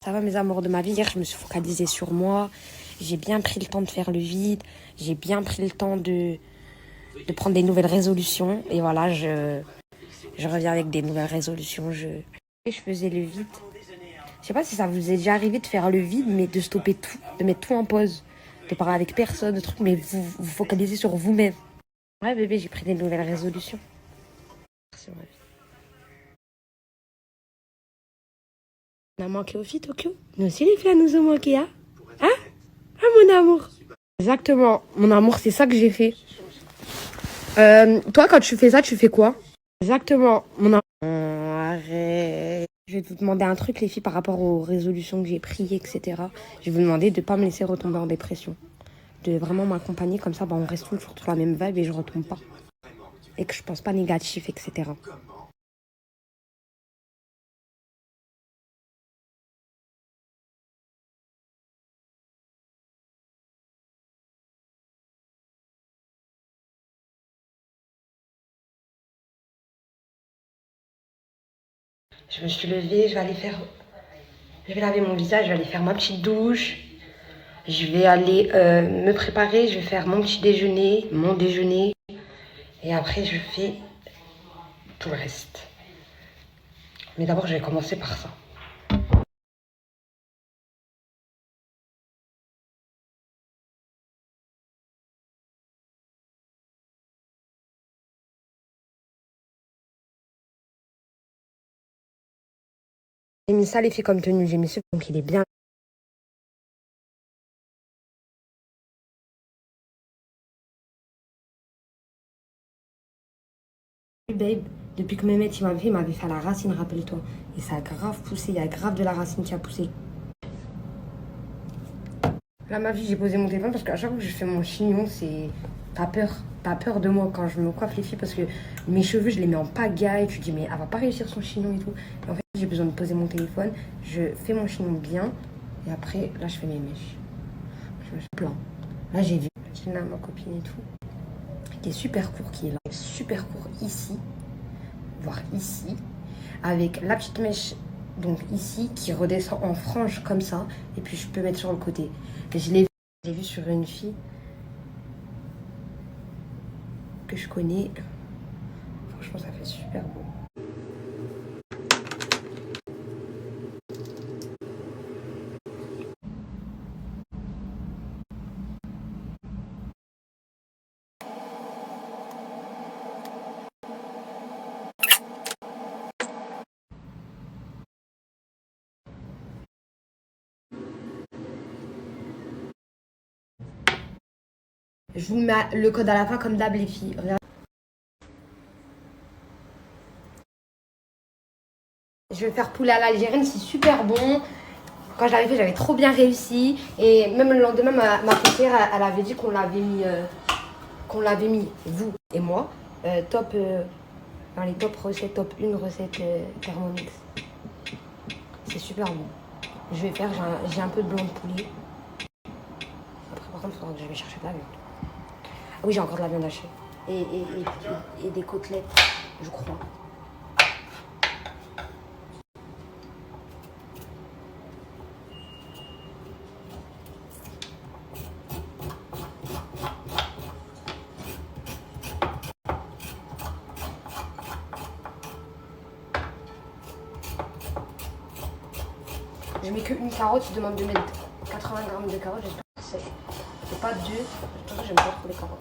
Ça va mes amours de ma vie, hier je me suis focalisée sur moi, j'ai bien pris le temps de faire le vide, j'ai bien pris le temps de prendre des nouvelles résolutions et voilà, je reviens avec des nouvelles résolutions. Et je faisais le vide. Je sais pas si ça vous est déjà arrivé de faire le vide mais de stopper tout, de mettre tout en pause, de parler avec personne, de trucs, mais vous focalisez sur vous-même. Ouais bébé, j'ai pris des nouvelles résolutions. Merci ma vie. On a manqué au fit Tokyo. Nous aussi les filles, nous ont manqué, hein? Hein? Ah mon amour. Exactement, mon amour, c'est ça que j'ai fait. Toi, quand tu fais ça, tu fais quoi? Exactement, mon amour. Arrête. Je vais vous demander un truc, les filles, par rapport aux résolutions que j'ai prises, etc. Je vais vous demander de ne pas me laisser retomber en dépression. De vraiment m'accompagner, comme ça, bah, on reste toujours sur la même vibe et je retombe pas. Et que je pense pas négatif, etc. Je me suis levée, je vais laver mon visage, je vais aller faire ma petite douche. Je vais aller me préparer, je vais faire mon petit déjeuner, mon déjeuner. Et après, je fais tout le reste. Mais d'abord, je vais commencer par ça. J'ai mis ça, les filles, comme tenue. J'ai mis ce, donc il est bien. Babe, depuis que Mehmet il m'avait fait à la racine, rappelle-toi. Et ça a grave poussé, il y a grave de la racine qui a poussé. Là, ma vie, j'ai posé mon téléphone parce qu'à chaque fois que je fais mon chignon, c'est. T'as peur. T'as peur de moi quand je me coiffe, les filles, parce que mes cheveux, je les mets en pagaille. Tu te dis, mais elle va pas réussir son chignon et tout. Et en fait, j'ai besoin de poser mon téléphone. Je fais mon chignon bien. Et après, là, je fais mes mèches. Je me suis plaint. Là, j'ai vu Gina, ma copine et tout, qui est super court, qui est là. Super court ici, voire ici. Avec la petite mèche, donc ici, qui redescend en frange comme ça. Et puis, je peux mettre sur le côté. Et je l'ai vu sur une fille que je connais. Franchement, ça fait super beau. Je vous mets le code à la fin comme d'hab, les filles. Je vais faire poulet à l'algérienne, c'est super bon. Quand je l'avais fait, j'avais trop bien réussi. Et même le lendemain, ma conseillère, elle avait dit qu'on l'avait mis, vous et moi, top, dans les top recettes, top 1 recette Thermomix. C'est super bon. Je vais faire, j'ai un peu de blanc de poulet. Après, par contre, il faudra que je vais chercher de la viande. Ah oui, j'ai encore de la viande hachée. Et des côtelettes, je crois. Je mets qu'une carotte, je demande de mettre 80 grammes de carottes, j'espère que c'est pas deux. Surtout, j'aime pas trop les carottes.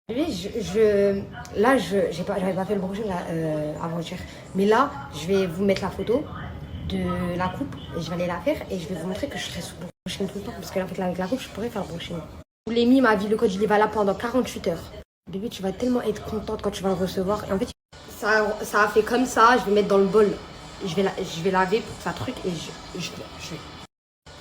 Oui, j'avais pas fait le brushing avant-hier. Mais là, je vais vous mettre la photo de la coupe et je vais aller la faire et je vais vous montrer que je serai sous brushing tout le temps parce que là, avec la coupe, je pourrais faire le brushing. Je vous l'ai mis, ma vie, le code, je l'ai valable pendant 48 heures. Bébé, tu vas tellement être contente quand tu vas le recevoir. Et en fait, ça a fait comme ça. Je vais mettre dans le bol. Je vais laver pour que ça truc et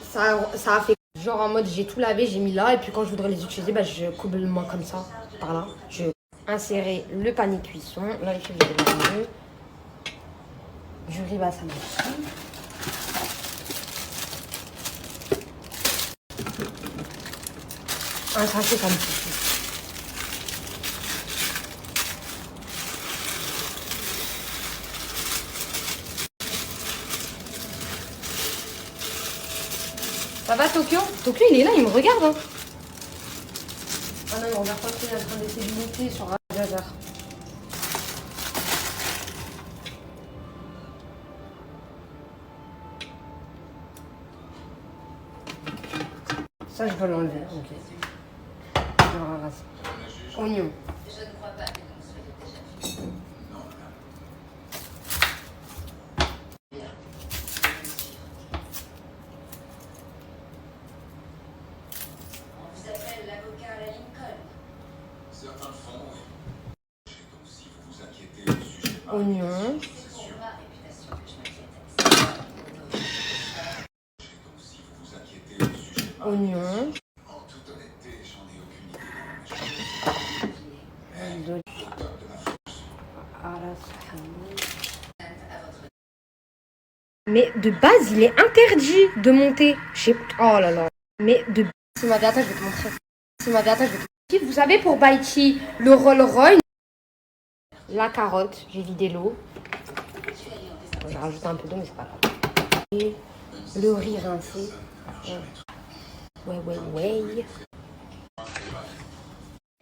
ça a fait genre en mode j'ai tout lavé, j'ai mis là. Et puis quand je voudrais les utiliser, bah, je coupe le moi comme ça, par là. Je vais insérer le panier cuisson. Là, les filles, vous avez le mieux. Du riz basmati. Un sachet comme ça. Ça va Tokyo? Tokyo il est là, il me regarde hein. Ah non, on regarde pas trop, il est en train d'essayer de monter sur Radiator. Ça je peux l'enlever, ok. Je le ramasse. Oignon. Oignon. Oignon. Mais de base, il est interdit de monter. Oh là là. Mais de base, si ma verta, je vais te montrer. Si ma verta, je vais te montrer. Vous savez, pour Baïti, le Roll Roy, la carotte, j'ai vidé l'eau. J'ai rajouté un peu d'eau, mais c'est pas grave. Et le riz rincé. Ouais.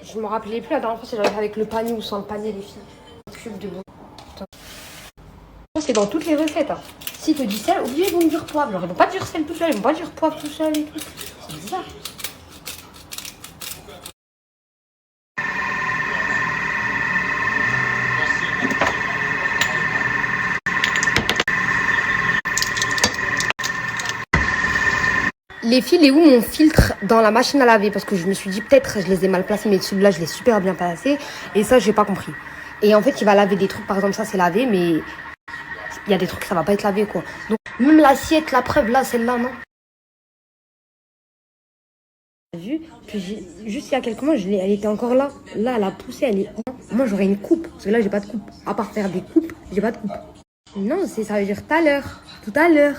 Je me rappelais plus la dernière fois si j'avais fait avec le panier ou sans le panier, les filles. Un cube de beau. C'est dans toutes les recettes. Hein. Si tu dis sel, oubliez, ils vont dire poivre. Alors, ils vont pas dire sel tout seul, ils vont pas dire poivre tout seul et tout. C'est bizarre. Les fils, il est où mon filtre dans la machine à laver? Parce que je me suis dit, peut-être je les ai mal placés, mais celui-là, je l'ai super bien placé. Et ça, j'ai pas compris. Et en fait, il va laver des trucs, par exemple, ça, c'est lavé, mais il y a des trucs, ça va pas être lavé, quoi. Donc, même l'assiette, la preuve, là, celle-là, non? Vu, puis juste il y a quelques mois, elle était encore là. Là, elle a poussé, elle est. Moi, j'aurais une coupe, parce que là, j'ai pas de coupe. À part faire des coupes, j'ai pas de coupe. Non, ça veut dire tout à l'heure. Tout à l'heure.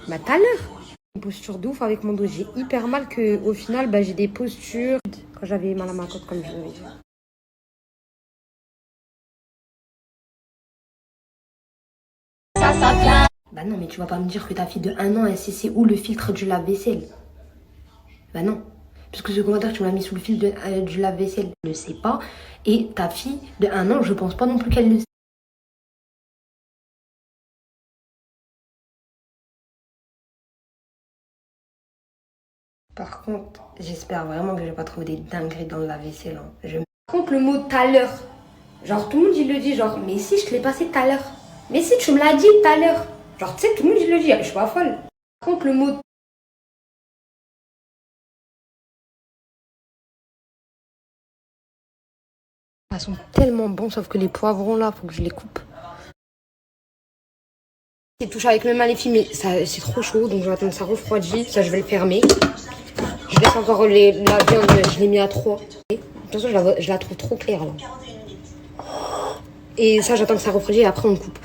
Bah, tout à l'heure. Une posture de ouf avec mon dos. J'ai hyper mal que au final, bah, j'ai des postures. Quand j'avais mal à ma côte, comme je l'avais dit. Bah non, mais tu vas pas me dire que ta fille de 1 an, elle sait où le filtre du lave-vaisselle. Bah non. Parce que ce commentaire, tu me l'as mis sous le fil du lave-vaisselle. Elle ne sait pas. Et ta fille de 1 an, je pense pas non plus qu'elle le sait. Par contre, j'espère vraiment que je vais pas trouver des dingueries dans le lave-vaisselle. Hein. Par contre, le mot tout à l'heure. Genre, tout le monde, il le dit. Genre, mais si, je te l'ai passé tout à l'heure. Mais si, tu me l'as dit tout à l'heure. Genre, tu sais, tout le monde, il le dit. Je suis pas folle. Par contre, le mot. Ils sont tellement bons, sauf que les poivrons, là, faut que je les coupe. C'est touché avec le maléfique, mais c'est trop chaud, donc je vais attendre que ça refroidisse. Ça, je vais le fermer. Je laisse encore la viande, je l'ai mis à 3. De toute façon, je la trouve trop claire, là. Et ça, j'attends que ça refroidisse et après, on coupe.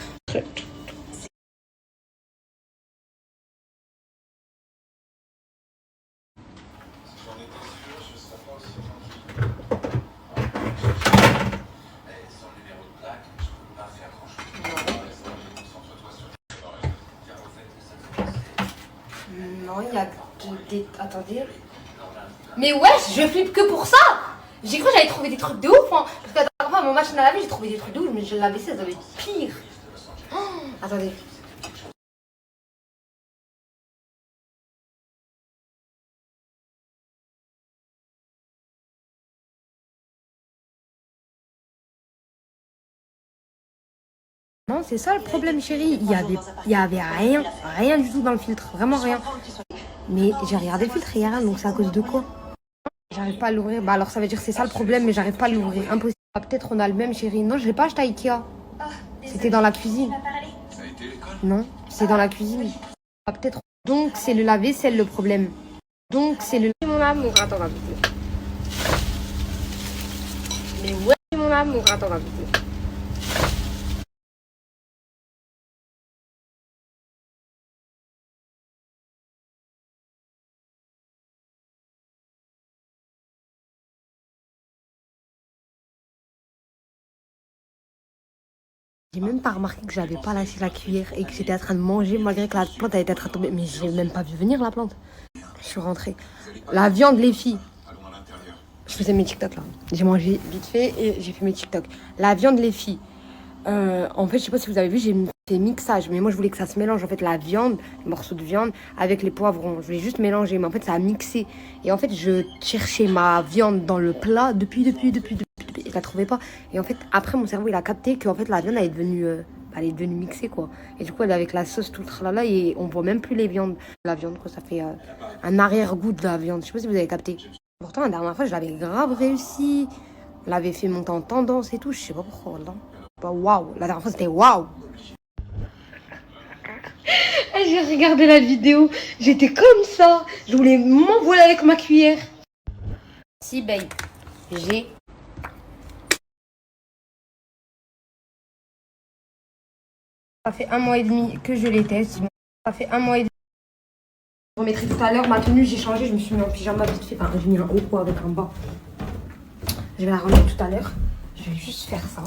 Non, il y a des... Attendez. Mais ouais, je flippe que pour ça. J'ai cru que j'allais trouver des trucs de ouf. Hein. Parce que la dernière fois, mon machine à laver, j'ai trouvé des trucs de ouf. Mais je l'avais ça doit être pire. Oh, attendez. Non, c'est ça le problème, chérie. Il y avait rien du tout dans le filtre. Vraiment rien. Mais j'ai regardé le filtre et il y a rien. Donc c'est à cause de quoi? J'arrive pas à l'ouvrir. Bah alors ça veut dire que c'est ça le problème, mais j'arrive pas à l'ouvrir. Impossible. Ah, peut-être on a le même, chérie. Non, je l'ai pas acheté à Ikea. C'était dans la cuisine. Non, c'est dans la cuisine. Ah, peut-être. Donc c'est le lave-vaisselle le problème. Donc c'est le... Mon amour, attends un peu. Mais ouais, mon amour, attends un peu. J'ai même pas remarqué que j'avais pas lâché la cuillère et que j'étais en train de manger malgré que la plante elle était en train de tomber. Mais j'ai même pas vu venir la plante. suis rentrée. La viande, les filles. Je faisais mes TikTok là. J'ai mangé vite fait et j'ai fait mes TikTok. La viande, les filles. En fait, je sais pas si vous avez vu, j'ai fait mixage. Mais moi, je voulais que ça se mélange. En fait, la viande, les morceaux de viande avec les poivrons. Je voulais juste mélanger. Mais en fait, ça a mixé. Et en fait, je cherchais ma viande dans le plat depuis. Et je la trouvais pas. Et en fait, après, mon cerveau, il a capté que en fait, la viande, elle est devenue mixée, quoi. Et du coup, elle est avec la sauce, tout le tralala. Et on voit même plus les viandes. La viande, quoi. Ça fait un arrière-goût de la viande. Je sais pas si vous avez capté. Pourtant, la dernière fois, je l'avais grave réussi. On l'avait fait monter en tendance et tout. Je sais pas pourquoi, là. Pas waouh. La dernière fois, c'était waouh. J'ai regardé la vidéo. J'étais comme ça. Je voulais m'envoler avec ma cuillère. Si, babe. J'ai. Ça fait 1 mois et demi que je les teste. Ça fait 1 mois et demi. Je remettrai tout à l'heure ma tenue. J'ai changé. Je me suis mis en pyjama vite fait. Enfin, j'ai mis un haut quoi avec un bas. Je vais la remettre tout à l'heure. Je vais juste faire ça.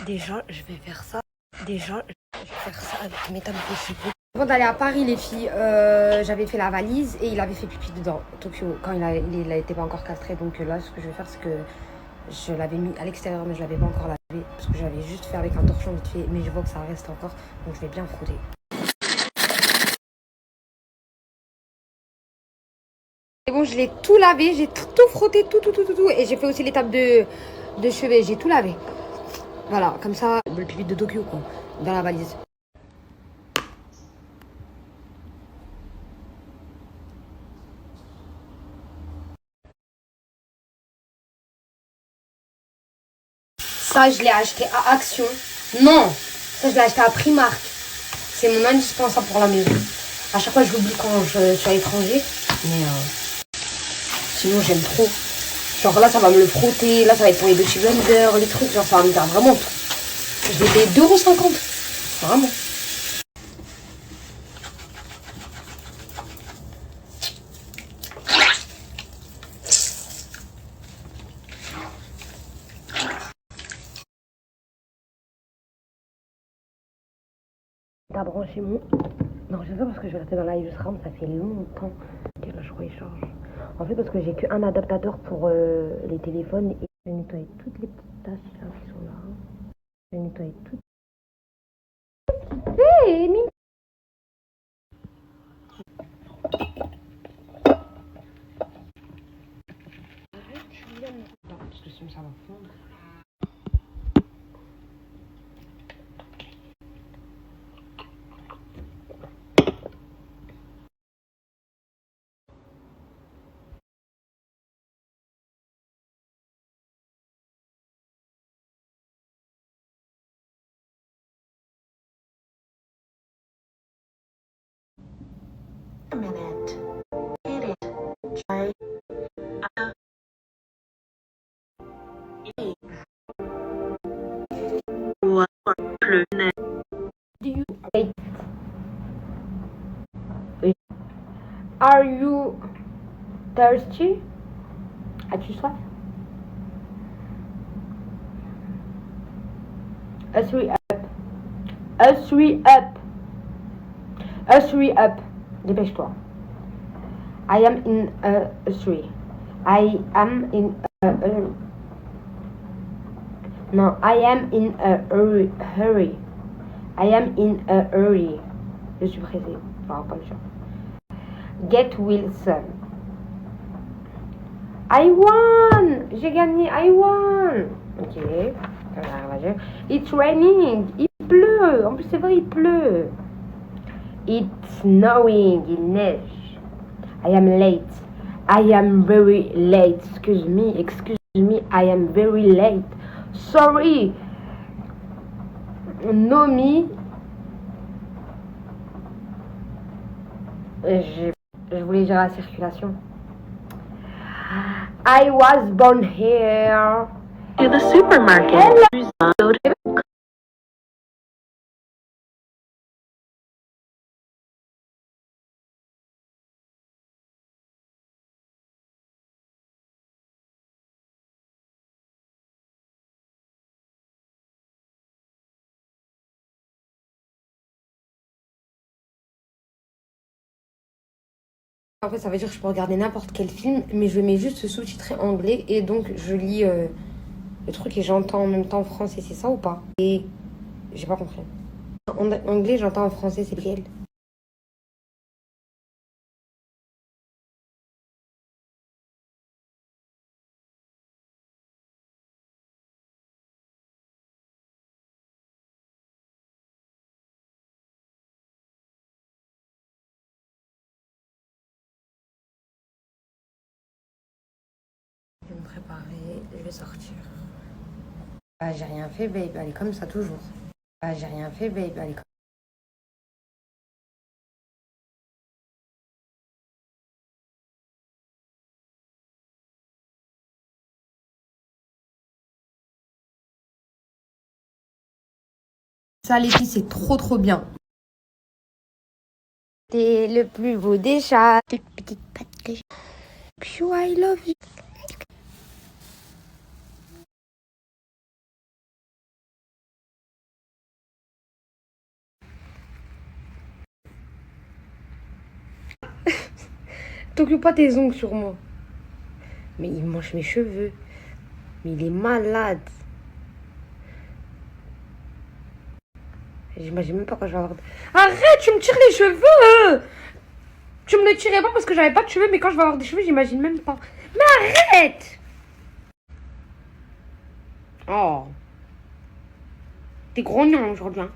Déjà, je vais faire ça. Déjà, je vais faire ça avec mes tables de cheveux. Avant d'aller à Paris, les filles, j'avais fait la valise et il avait fait pipi dedans, Tokyo, quand il n'était pas encore castré. Donc là, ce que je vais faire, c'est que je l'avais mis à l'extérieur, mais je l'avais pas encore lavé. Parce que j'avais juste fait avec un torchon vite fait, mais je vois que ça reste encore. Donc je vais bien frotter. C'est bon, je l'ai tout lavé, j'ai tout frotté, tout. Et j'ai fait aussi l'étape de chevet, j'ai tout lavé. Voilà, comme ça, le pipi de Tokyo, quoi, dans la valise. Ça, je l'ai acheté à Action. Non, ça, je l'ai acheté à Primark. C'est mon indispensable pour la maison. À chaque fois, je l'oublie quand je suis à l'étranger. Mais sinon, j'aime trop. Genre là, ça va me le frotter. Là, ça va être pour les Beauty Blender, les trucs. Genre, ça va me faire vraiment tout. Je l'ai payé 2,50 €. Vraiment. T'as branché mon... Non, je sais pas parce que je vais rester dans la SRAM, ça fait longtemps que là, je crois qu'il charge. En fait, parce que j'ai qu'un adaptateur pour les téléphones et je vais nettoyer toutes les petites taches là, qui sont là. Je vais nettoyer toutes. Hé, Mimi! Non, parce que sinon ça va fondre. A minute. Hit it. Try. Do you wait? Are you thirsty? As-tu soif? Hurry up. Hurry up. Hurry up. Dépêche-toi. I am in a hurry. I am in a No, I am in a hurry. I am in a hurry. Je suis pressée. Enfin, pas méchant. Get Wilson. I won! J'ai gagné. I won! Ok. It's raining. Il pleut. En plus, c'est vrai, il pleut. It's snowing. Il neige. I am late. I am very late. Excuse me. I am very late. Sorry. Nomi. Je voulais dire la circulation. I was born here. To the supermarket. Hello. En fait, ça veut dire que je peux regarder n'importe quel film, mais je mets juste sous-titré anglais et donc je lis le truc et j'entends en même temps français, c'est ça ou pas? Et j'ai pas compris. En anglais, j'entends en français, c'est lequel? Je vais me préparer, je vais sortir. Bah, j'ai rien fait, babe, elle est comme ça toujours. Bah, j'ai rien fait, babe, elle est comme ça. Les filles, c'est trop trop bien. T'es le plus beau des chats. Petite patte que I love you. T'occupes pas tes ongles sur moi. Mais il mange mes cheveux. Mais il est malade. J'imagine même pas quand je vais avoir. Arrête, tu me tires les cheveux! Tu me les tirais pas parce que j'avais pas de cheveux, mais quand je vais avoir des cheveux, j'imagine même pas. Mais arrête! Oh, t'es grognon aujourd'hui, hein.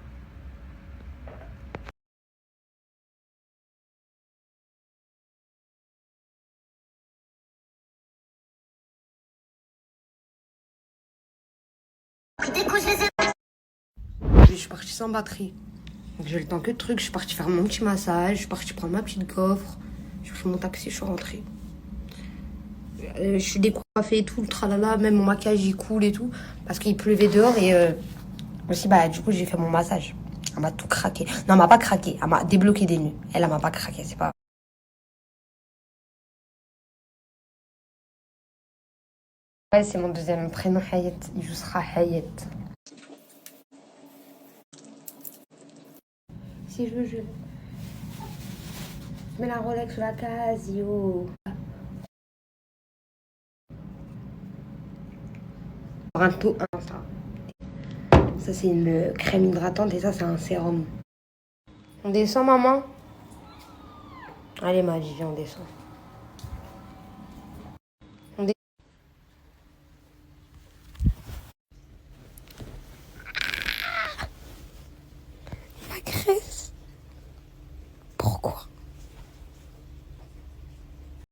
Je suis partie sans batterie. Donc j'ai le temps que de trucs. Je suis partie faire mon petit massage. Je suis partie prendre ma petite gaufre. Je suis mon taxi, je suis rentrée. Je suis décoiffée et tout, le tralala. Même mon maquillage il coule et tout. Parce qu'il pleuvait dehors et aussi, bah, du coup, j'ai fait mon massage. Elle m'a tout craqué. Non, elle m'a pas craqué. Elle m'a débloqué des nœuds. Elle m'a pas craqué, c'est pas. Ouais, c'est mon deuxième prénom, Hayet. Il sera Hayet. Si je veux, je mets la Rolex sur la Casio. Un taux 1, ça. Ça, c'est une crème hydratante et ça, c'est un sérum. On descend, maman? Allez, Magie, viens, on descend. On descend. La graisse. Pourquoi?